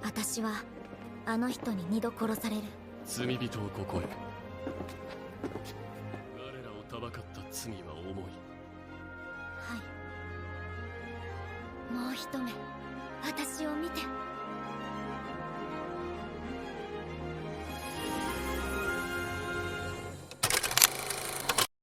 私はあの人に2度殺される。罪人をここへ。我らをたばかった罪は重い。はい。もう一目、私を見て。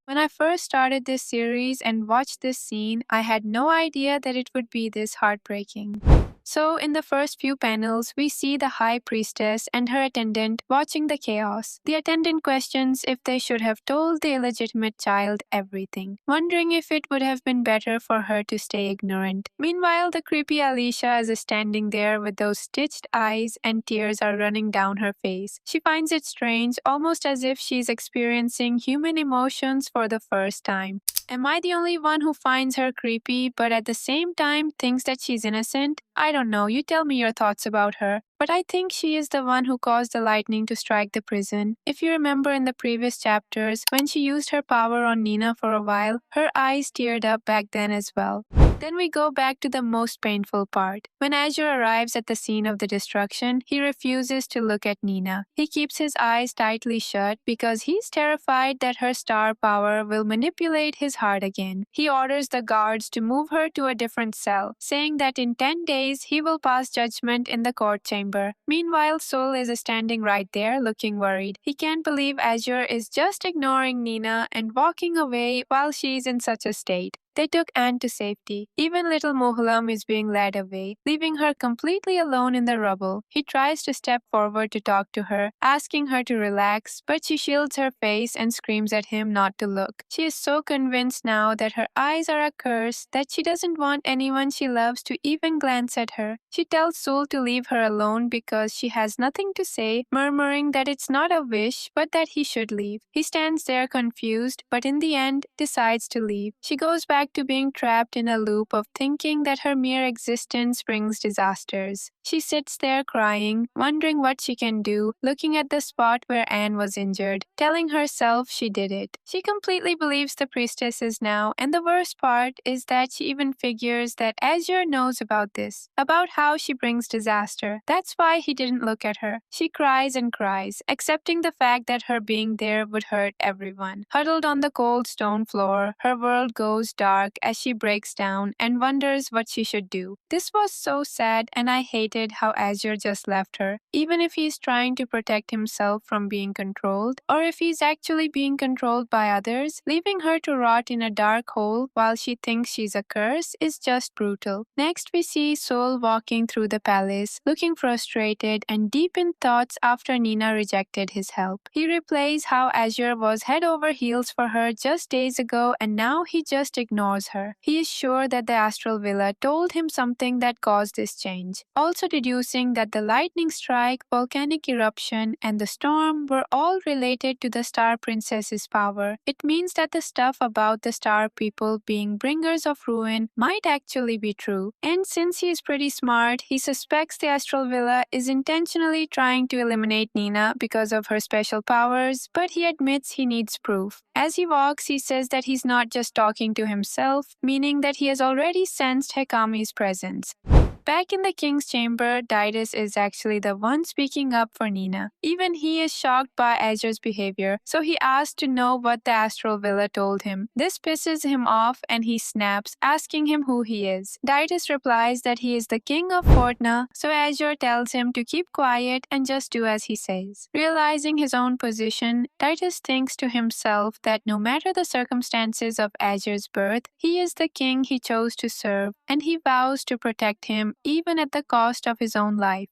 When I first started this series and watched this scene, I had no idea that it would be this heartbreaking. So, in the first few panels, we see the High Priestess and her attendant watching the chaos. The attendant questions if they should have told the illegitimate child everything, wondering if it would have been better for her to stay ignorant. Meanwhile, the creepy Alicia is standing there with those stitched eyes and tears are running down her face. She finds it strange, almost as if she's experiencing human emotions for the first time. Am I the only one who finds her creepy but at the same time thinks that she's innocent? I don't know, you tell me your thoughts about her. But I think she is the one who caused the lightning to strike the prison. If you remember in the previous chapters, when she used her power on Nina for a while, her eyes teared up back then as well. Then we go back to the most painful part. When Azure arrives at the scene of the destruction, he refuses to look at Nina. He keeps his eyes tightly shut because he's terrified that her star power will manipulate his heart again. He orders the guards to move her to a different cell, saying that in 10 days he will pass judgment in the court chamber. Meanwhile, Sol is standing right there looking worried. He can't believe Azure is just ignoring Nina and walking away while she's in such a state. They took Anne to safety. Even little Mohalam is being led away, leaving her completely alone in the rubble. He tries to step forward to talk to her, asking her to relax, but she shields her face and screams at him not to look. She is so convinced now that her eyes are a curse that she doesn't want anyone she loves to even glance at her. She tells Sol to leave her alone because she has nothing to say, murmuring that it's not a wish, but that he should leave. He stands there confused, but in the end decides to leave. She goes back to being trapped in a loop of thinking that her mere existence brings disasters. She sits there crying, wondering what she can do, looking at the spot where Anne was injured, telling herself she did it. She completely believes the priestesses now, and the worst part is that she even figures that Azure knows about this, about how she brings disaster. That's why he didn't look at her. She cries and cries, accepting the fact that her being there would hurt everyone. Huddled on the cold stone floor, her world goes dark as she breaks down and wonders what she should do. This was so sad, and I hated how Azure just left her. Even if he's trying to protect himself from being controlled, or if he's actually being controlled by others, leaving her to rot in a dark hole while she thinks she's a curse is just brutal. Next we see Sol walking through the palace, looking frustrated and deep in thoughts after Nina rejected his help. He replays how Azure was head over heels for her just days ago and now he just ignores her. He is sure that the astral villa told him something that caused this change, also deducing that the lightning strike, volcanic eruption, and the storm were all related to the Star Princess's power. It means that the stuff about the Star people being bringers of ruin might actually be true. And since he is pretty smart, he suspects the astral villa is intentionally trying to eliminate Nina because of her special powers, but he admits he needs proof. As he walks, he says that he's not just talking to himself, meaning that he has already sensed Hekami's presence. Back in the king's chamber, Didus is actually the one speaking up for Nina. Even he is shocked by Azure's behavior, so he asks to know what the astral villa told him. This pisses him off and he snaps, asking him who he is. Didus replies that he is the king of Fortna, so Azure tells him to keep quiet and just do as he says. Realizing his own position, Didus thinks to himself that no matter the circumstances of Azure's birth, he is the king he chose to serve, and he vows to protect him even at the cost of his own life.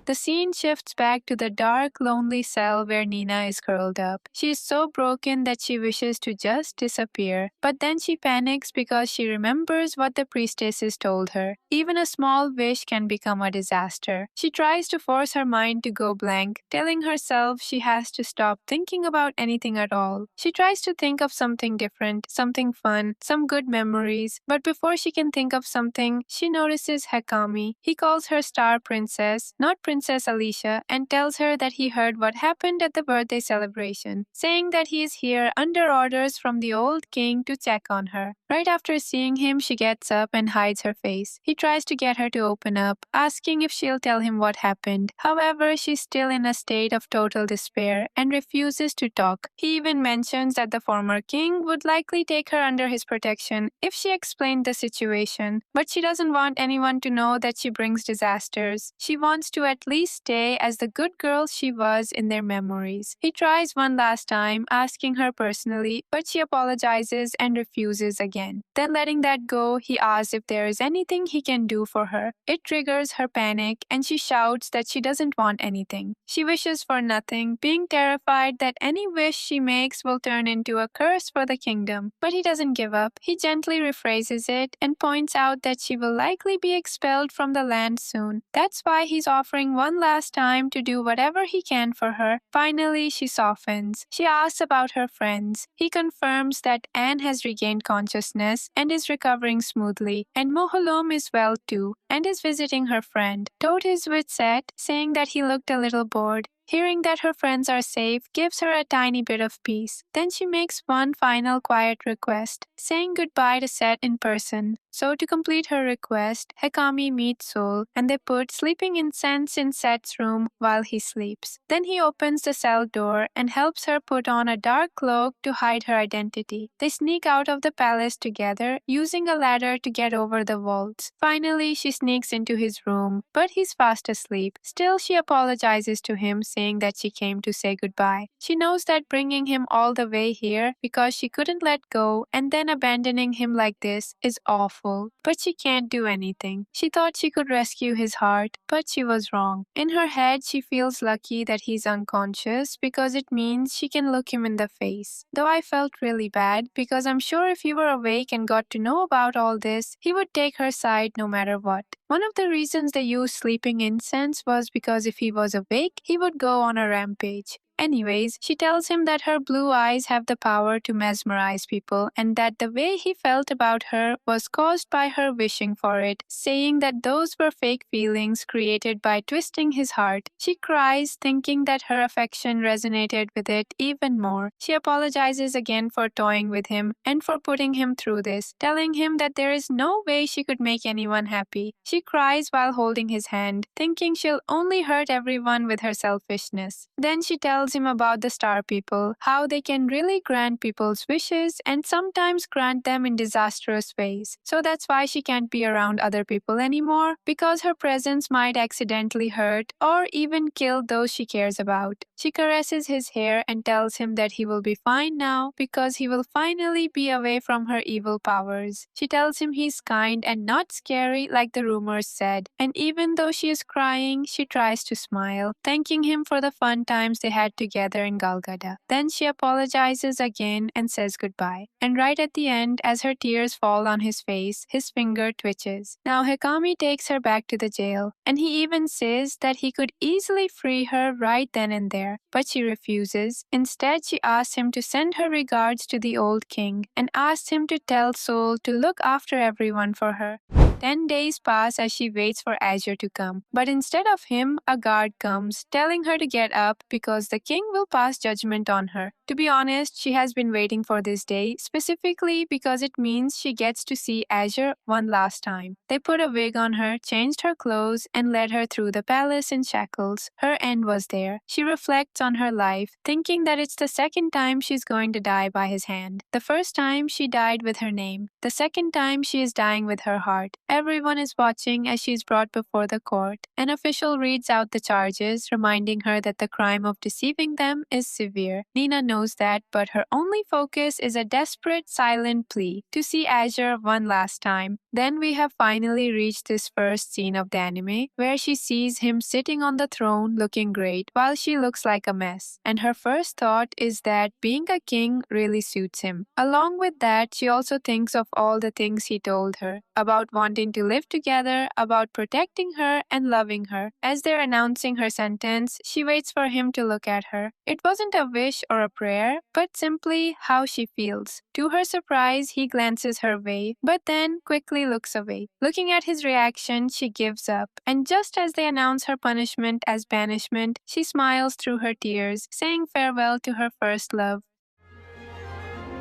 The scene shifts back to the dark, lonely cell where Nina is curled up. She is so broken that she wishes to just disappear, but then she panics because she remembers what the priestesses told her. Even a small wish can become a disaster. She tries to force her mind to go blank, telling herself she has to stop thinking about anything at all. She tries to think of something different, something fun, some good memories, but before she can think of something, she notices Hekami. He calls her Star Princess, not Princess Alicia, and tells her that he heard what happened at the birthday celebration, saying that he is here under orders from the old king to check on her. Right after seeing him, she gets up and hides her face. He tries to get her to open up, asking if she'll tell him what happened. However, she's still in a state of total despair and refuses to talk. He even mentions that the former king would likely take her under his protection if she explained the situation, but she doesn't want anyone to know that she brings disasters. She wants to at least stay as the good girl she was in their memories. He tries one last time, asking her personally, but she apologizes and refuses again. Then letting that go, he asks if there is anything he can do for her. It triggers her panic and she shouts that she doesn't want anything. She wishes for nothing, being terrified that any wish she makes will turn into a curse for the kingdom. But he doesn't give up. He gently rephrases it and points out that she will likely be expelled from the land soon. That's why he's offering one last time to do whatever he can for her. Finally, she softens. She asks about her friends. He confirms that Anne has regained consciousness and is recovering smoothly, and Moholom is well too and is visiting her friend. Toad is with Sett, saying that he looked a little bored. Hearing that her friends are safe gives her a tiny bit of peace. Then she makes one final quiet request, saying goodbye to Sett in person. So to complete her request, Hekami meets Soul and they put sleeping incense in Sett's room while he sleeps. Then he opens the cell door and helps her put on a dark cloak to hide her identity. They sneak out of the palace together, using a ladder to get over the vaults. Finally, she sneaks into his room, but he's fast asleep. Still, she apologizes to him, saying that she came to say goodbye. She knows that bringing him all the way here because she couldn't let go and then abandoning him like this is awful, but she can't do anything. She thought she could rescue his heart, but she was wrong. In her head, she feels lucky that he's unconscious because it means she can look him in the face. Though I felt really bad because I'm sure if he were awake and got to know about all this, he would take her side no matter what. One of the reasons they used sleeping incense was because if he was awake, he would go on a rampage. Anyways, she tells him that her blue eyes have the power to mesmerize people and that the way he felt about her was caused by her wishing for it, saying that those were fake feelings created by twisting his heart. She cries, thinking that her affection resonated with it even more. She apologizes again for toying with him and for putting him through this, telling him that there is no way she could make anyone happy. She cries while holding his hand, thinking she'll only hurt everyone with her selfishness. Then she tells him about the star people, how they can really grant people's wishes and sometimes grant them in disastrous ways. So that's why she can't be around other people anymore, because her presence might accidentally hurt or even kill those she cares about. She caresses his hair and tells him that he will be fine now because he will finally be away from her evil powers. She tells him he's kind and not scary like the rumors said, and even though she is crying, she tries to smile, thanking him for the fun times they had together in Galgada. Then she apologizes again and says goodbye. And right at the end, as her tears fall on his face, his finger twitches. Now Hekami takes her back to the jail, and he even says that he could easily free her right then and there, but she refuses. Instead, she asks him to send her regards to the old king and asks him to tell Soul to look after everyone for her. 10 days pass as she waits for Azure to come, but instead of him, a guard comes, telling her to get up because the king will pass judgment on her. To be honest, she has been waiting for this day, specifically because it means she gets to see Azure one last time. They put a wig on her, changed her clothes, and led her through the palace in shackles. Her end was there. She reflects on her life, thinking that it's the second time she's going to die by his hand. The first time she died with her name. The second time she is dying with her heart. Everyone is watching as she is brought before the court. An official reads out the charges, reminding her that the crime of deceiving them is severe. Nina knows that, but her only focus is a desperate, silent plea to see Azure one last time. Then we have finally reached this first scene of the anime, where she sees him sitting on the throne looking great while she looks like a mess. And her first thought is that being a king really suits him. Along with that, she also thinks of all the things he told her, about wanting to live together, about protecting her and loving her. As they're announcing her sentence, she waits for him to look at her. It wasn't a wish or a prayer, but simply how she feels. To her surprise, he glances her way, but then quickly looks away. Looking at his reaction, she gives up, and just as they announce her punishment as banishment, she smiles through her tears, saying farewell to her first love.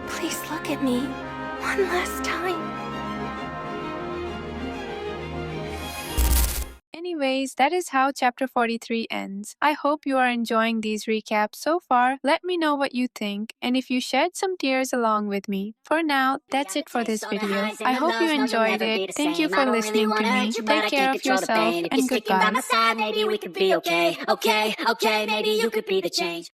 Please look at me. One last time. Anyways, that is how chapter 43 ends. I hope you are enjoying these recaps so far. Let me know what you think and if you shed some tears along with me. For now, that's it for this video. I hope you enjoyed it. Thank you for listening to me. Take care of yourself and goodbye. Maybe we could be okay, maybe you could be the change.